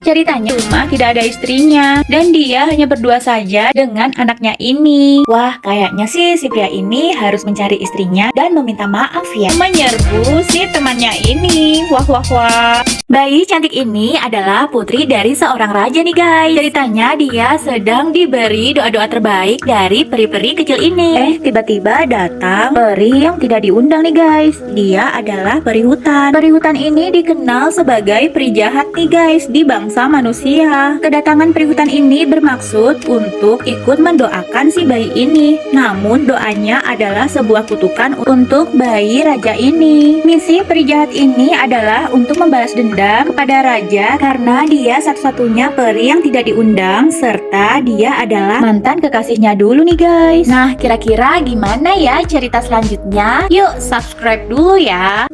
Ceritanya rumah tidak ada istrinya dan dia hanya berdua saja dengan anaknya ini. Wah, kayaknya sih si pria ini harus mencari istrinya dan meminta maaf ya. Menyerbu si temannya ini. Wah wah wah. Bayi cantik ini adalah putri dari seorang raja nih guys. Ceritanya dia sedang diberi doa-doa terbaik dari peri-peri kecil ini. Tiba-tiba datang peri yang tidak diundang nih guys. Dia adalah peri hutan. Peri hutan ini dikenal sebagai peri jahat nih guys di bangsa manusia. Kedatangan peri hutan ini bermaksud untuk ikut mendoakan si bayi ini. Namun doanya adalah sebuah kutukan untuk bayi raja ini. Misi peri jahat ini adalah untuk membalas dendam kepada raja karena dia satu-satunya peri yang tidak diundang serta dia adalah mantan kekasihnya dulu nih guys. Nah, kira-kira gimana ya cerita selanjutnya? Yuk subscribe dulu ya.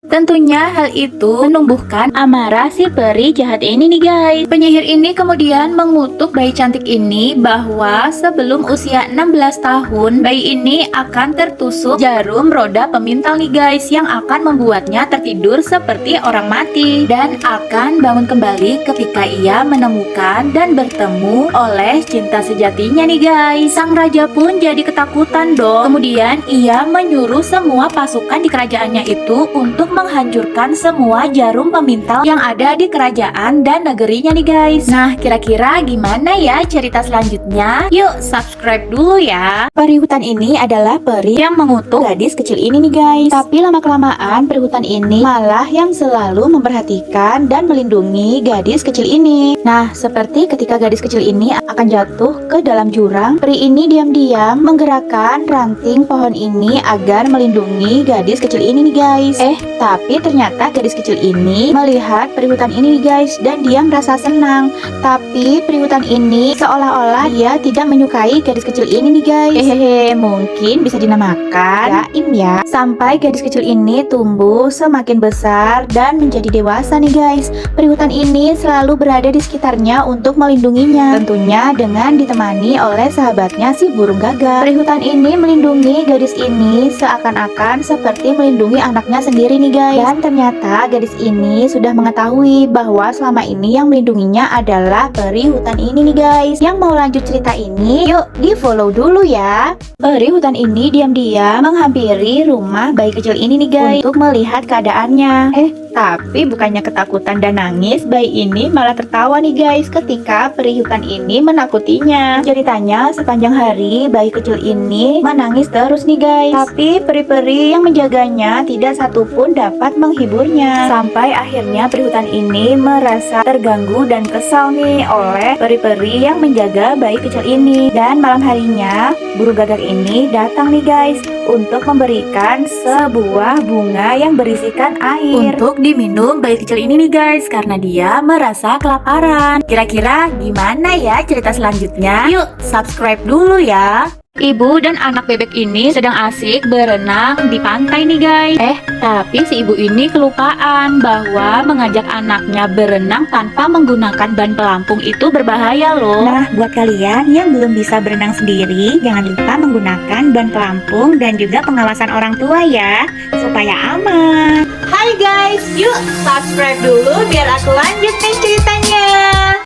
Tentunya hal itu menumbuhkan amarah si peri jahat ini nih guys. Penyihir ini kemudian mengutuk bayi cantik ini bahwa sebelum usia 16 tahun bayi ini akan tertusuk jarum roda pemintal nih guys, yang akan membuatnya tertidur seperti orang mati dan akan bangun kembali ketika ia menemukan dan bertemu oleh cinta sejatinya nih guys. Sang raja pun jadi ketakutan dong. Kemudian ia menyuruh semua pasukan di kerajaannya itu untuk menghancurkan semua jarum pemintal yang ada di kerajaan dan negerinya nih guys. Nah, kira-kira gimana ya cerita selanjutnya? Yuk subscribe dulu ya. Peri hutan ini adalah peri yang mengutuk gadis kecil ini nih guys. Tapi lama-kelamaan peri hutan ini malah yang selalu memperhatikan dan melindungi gadis kecil ini. Nah, seperti ketika gadis kecil ini akan jatuh ke dalam jurang, peri ini diam-diam menggerakkan ranting pohon ini agar melindungi gadis kecil ini nih guys. Tapi ternyata gadis kecil ini melihat peri hutan ini guys dan dia merasa senang. Tapi peri hutan ini seolah-olah dia tidak menyukai gadis kecil ini nih guys. Mungkin bisa dinamakan jaim ya. Sampai gadis kecil ini tumbuh semakin besar dan menjadi dewasa nih guys. Peri hutan ini selalu berada di sekitarnya untuk melindunginya. Tentunya dengan ditemani oleh sahabatnya si burung gagak. Peri hutan ini melindungi gadis ini seakan-akan seperti melindungi anaknya sendiri nih guys. Dan ternyata gadis ini sudah mengetahui bahwa selama ini yang melindunginya adalah peri hutan ini nih guys. Yang mau lanjut cerita ini, yuk di follow dulu ya. Peri hutan ini diam-diam menghampiri rumah bayi kecil ini nih guys untuk melihat keadaannya. Tapi bukannya ketakutan dan nangis, bayi ini malah tertawa nih guys ketika peri hutan ini menakutinya. Ceritanya sepanjang hari bayi kecil ini menangis terus nih guys. Tapi peri-peri yang menjaganya tidak satupun dapat menghiburnya. Sampai akhirnya peri hutan ini merasa terganggu dan kesal nih oleh peri-peri yang menjaga bayi kecil ini. Dan malam harinya burung gagak ini datang nih guys untuk memberikan sebuah bunga yang berisikan air untuk diminum bayi kecil ini nih guys karena dia merasa kelaparan. Kira-kira gimana ya cerita selanjutnya? Yuk subscribe dulu ya. Ibu dan anak bebek ini sedang asik berenang di pantai nih guys. Tapi si ibu ini kelupaan bahwa mengajak anaknya berenang tanpa menggunakan ban pelampung itu berbahaya loh. Nah, buat kalian yang belum bisa berenang sendiri, jangan lupa menggunakan ban pelampung dan juga pengawasan orang tua ya, supaya aman. Hai guys, yuk subscribe dulu biar aku lanjut nih ceritanya.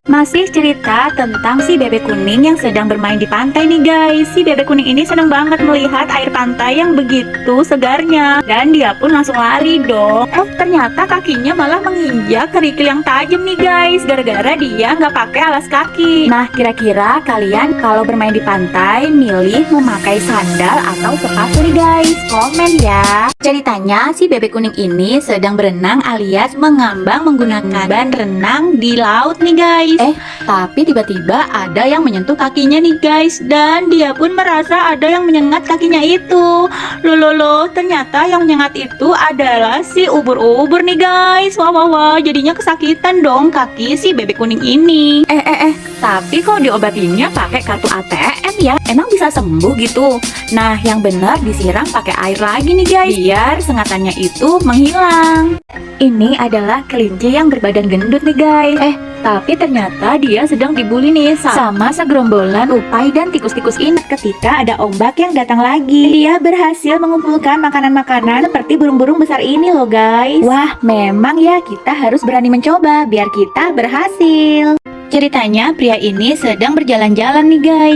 Masih cerita tentang si bebek kuning yang sedang bermain di pantai nih guys. Si bebek kuning ini senang banget melihat air pantai yang begitu segarnya dan dia pun langsung lari dong. Ternyata kakinya malah menginjak kerikil yang tajam nih guys gara-gara dia nggak pakai alas kaki. Nah, kira-kira kalian kalau bermain di pantai milih memakai sandal atau sepatu nih guys? Komen ya. Ceritanya si bebek kuning ini sedang berenang alias mengambang menggunakan ban renang di laut nih guys. Tapi tiba-tiba ada yang menyentuh kakinya nih guys dan dia pun merasa ada yang menyengat kakinya itu. Loh, ternyata yang menyengat itu adalah si ubur-ubur nih guys. Wah, jadinya kesakitan dong kaki si bebek kuning ini. Tapi kok diobatinya pakai kartu ATM Iya, emang bisa sembuh gitu. Nah, yang benar disiram pakai air lagi nih guys, biar sengatannya itu menghilang. Ini adalah kelinci yang berbadan gendut nih guys. Tapi ternyata dia sedang dibully nih sama segerombolan tupai dan tikus-tikus ini. Ketika ada ombak yang datang lagi, dia berhasil mengumpulkan makanan-makanan seperti burung-burung besar ini loh guys. Wah, memang ya kita harus berani mencoba biar kita berhasil. Ceritanya pria ini sedang berjalan-jalan nih guys.